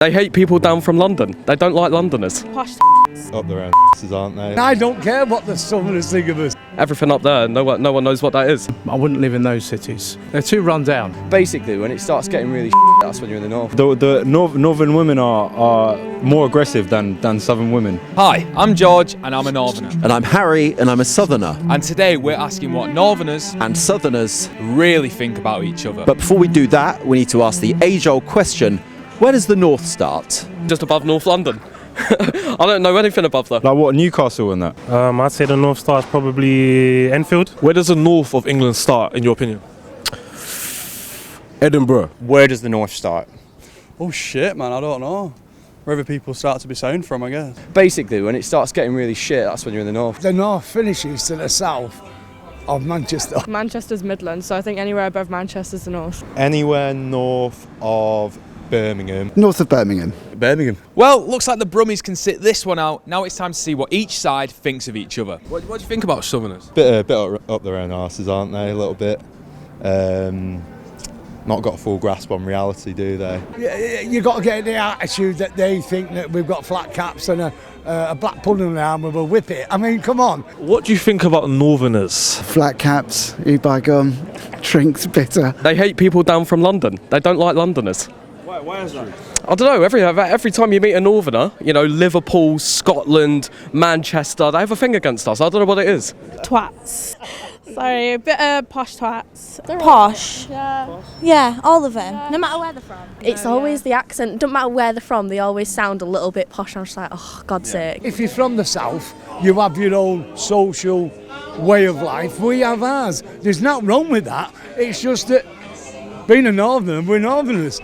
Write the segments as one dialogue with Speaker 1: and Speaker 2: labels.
Speaker 1: They hate people down from London. They don't like Londoners.
Speaker 2: Posh
Speaker 3: Up their own aren't they?
Speaker 4: I don't care what the Southerners think of us.
Speaker 1: Everything up there, no one knows what that is.
Speaker 5: I wouldn't live in those cities. They're too run down.
Speaker 6: Basically, when it starts getting really that's when you're in the north.
Speaker 3: The northern women are more aggressive than southern women.
Speaker 7: Hi, I'm George and I'm a northerner.
Speaker 8: And I'm Harry and I'm a southerner.
Speaker 7: And today we're asking what northerners
Speaker 8: And southerners.
Speaker 7: really think about each other.
Speaker 8: But before we do that, we need to ask the age-old question, where does the north start?
Speaker 1: Just above North London. I don't know anything above there.
Speaker 3: Like what, Newcastle and that?
Speaker 9: I'd say the North Star is probably Enfield.
Speaker 10: Where does the north of England start, in your opinion?
Speaker 11: Edinburgh.
Speaker 12: Where does the north start?
Speaker 13: Oh shit, man, I don't know. Wherever people start to be sound from, I guess.
Speaker 6: Basically, when it starts getting really shit, that's when you're in the north.
Speaker 4: The north finishes to the south of Manchester.
Speaker 2: Manchester's Midlands, so I think anywhere above Manchester's the north.
Speaker 3: Anywhere north of Birmingham.
Speaker 14: North of Birmingham.
Speaker 13: Birmingham.
Speaker 7: Well, looks like the Brummies can sit this one out. Now it's time to see what each side thinks of each other.
Speaker 10: What do you think about Southerners?
Speaker 3: Bit up their own arses, aren't they? A little bit. Not got a full grasp on reality, do they?
Speaker 4: You got to get the attitude that they think that we've got flat caps and a black pudding in the arm with a whippet. I mean, come on.
Speaker 10: What do you think about Northerners?
Speaker 14: Flat caps, eat by gum, drinks bitter.
Speaker 1: They hate people down from London. They don't like Londoners.
Speaker 10: Why is that?
Speaker 1: I don't know, every time you meet a northerner, you know, Liverpool, Scotland, Manchester, they have a thing against us. I don't know what it is.
Speaker 2: Twats. Sorry, a bit of posh twats.
Speaker 15: Posh.
Speaker 2: Yeah.
Speaker 15: Yeah, all of them, no matter where they're from.
Speaker 2: It's always the accent, don't matter where they're from, they always sound a little bit posh. I'm just like, oh, God's sake.
Speaker 4: If you're from the south, you have your own social way of life. We have ours. There's nothing wrong with that. It's just that being a northerner, we're northerners.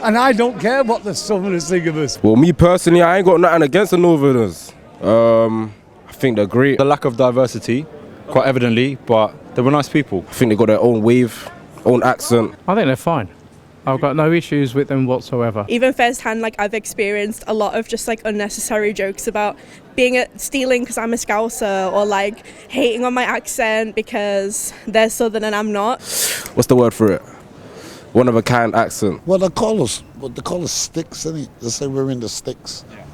Speaker 4: And I don't care what the southerners think of us.
Speaker 11: Well, me personally, I ain't got nothing against the northerners. I think they're great.
Speaker 3: The lack of diversity, quite evidently, but they were nice people.
Speaker 11: I think they got their own wave, own accent.
Speaker 5: I think they're fine. I've got no issues with them whatsoever.
Speaker 2: Even firsthand, like I've experienced a lot of just like unnecessary jokes about stealing because I'm a Scouser, or like hating on my accent because they're southern and I'm not.
Speaker 11: What's the word for it? One of a kind accent.
Speaker 16: Well, they call us sticks, innit? They say we're in the sticks. Yeah.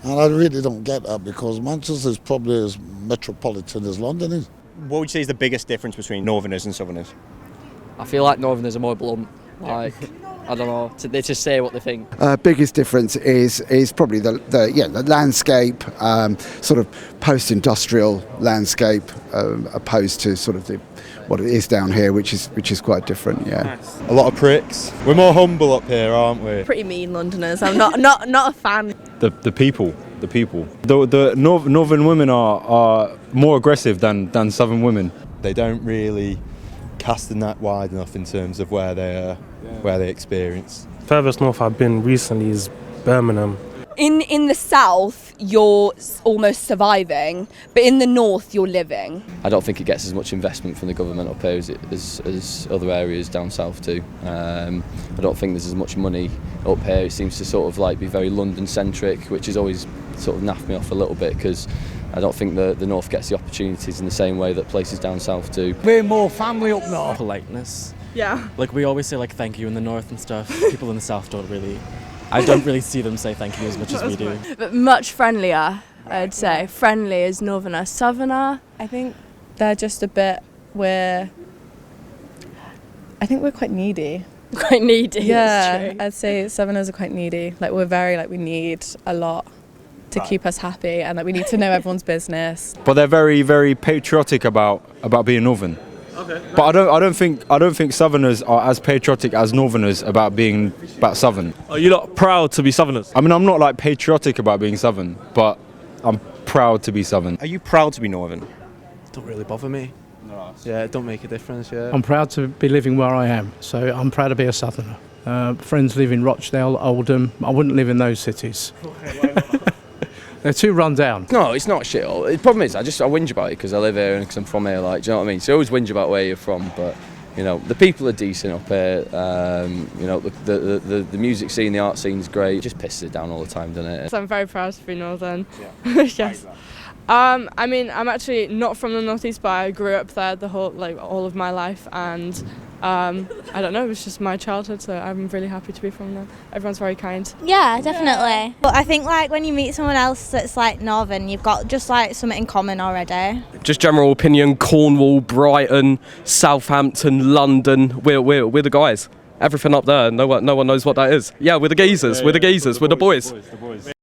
Speaker 16: And I really don't get that because Manchester is probably as metropolitan as London is.
Speaker 12: What would you say is the biggest difference between northerners and southerners?
Speaker 6: I feel like northerners are more blunt. Like, I don't know, they just say what they think.
Speaker 14: Biggest difference is probably the landscape, sort of post-industrial landscape, opposed to sort of what it is down here, which is quite different. Yeah.
Speaker 3: Nice. A lot of pricks. We're more humble up here, aren't we?
Speaker 2: Pretty mean Londoners. I'm not a fan.
Speaker 3: The people. The northern women are more aggressive than southern women. They don't really cast the net wide enough in terms of where they experience.
Speaker 9: Furthest north I've been recently is Birmingham.
Speaker 15: In the south, you're almost surviving, but in the north, you're living.
Speaker 6: I don't think it gets as much investment from the government up here as other areas down south do. I don't think there's as much money up here. It seems to sort of like be very London-centric, which has always sort of naffed me off a little bit because I don't think the north gets the opportunities in the same way that places down south do.
Speaker 4: We're more family up north.
Speaker 17: Politeness.
Speaker 2: Yeah.
Speaker 17: Like we always say like thank you in the north and stuff. People in the south don't really. I don't really see them say thank you as much as we do.
Speaker 2: But much friendlier, I'd say. Friendly is northerner. Southerner, I think they're just a bit, I think we're quite needy.
Speaker 15: Quite needy.
Speaker 2: Yeah, I'd say southerners are quite needy. Like we're very, we need a lot to keep us happy, and we need to know everyone's business.
Speaker 3: But they're very, very patriotic about being northern.
Speaker 10: Okay.
Speaker 3: But I don't think Southerners are as patriotic as Northerners about Southern.
Speaker 10: Are you not proud to be Southerners?
Speaker 3: I mean, I'm not like patriotic about being Southern, but I'm proud to be Southern.
Speaker 12: Are you proud to be northern?
Speaker 17: Don't really bother me.
Speaker 3: No.
Speaker 17: Yeah, it don't make a difference. Yeah.
Speaker 5: I'm proud to be living where I am, so I'm proud to be a southerner. Friends live in Rochdale, Oldham. I wouldn't live in those cities. They're too run down.
Speaker 6: No, it's not shit. The problem is I whinge about it because I live here and because I'm from here. Like, do you know what I mean? So I always whinge about where you're from, but you know the people are decent up here. You know the music scene, the art scene's great. It just pisses it down all the time, doesn't it?
Speaker 2: So I'm very proud to be northern.
Speaker 6: Yeah.
Speaker 2: Yes. I mean, I'm actually not from the northeast, but I grew up there all of my life, and
Speaker 18: I don't know, it was just my childhood, so I'm really happy to be from there. Everyone's very kind.
Speaker 19: Yeah, definitely. But I think like when you meet someone else that's like northern, you've got just like something in common already.
Speaker 1: Just general opinion, Cornwall, Brighton, Southampton, London, we're the guys. Everything up there, no one knows what that is. Yeah, we're the geezers, we're the boys.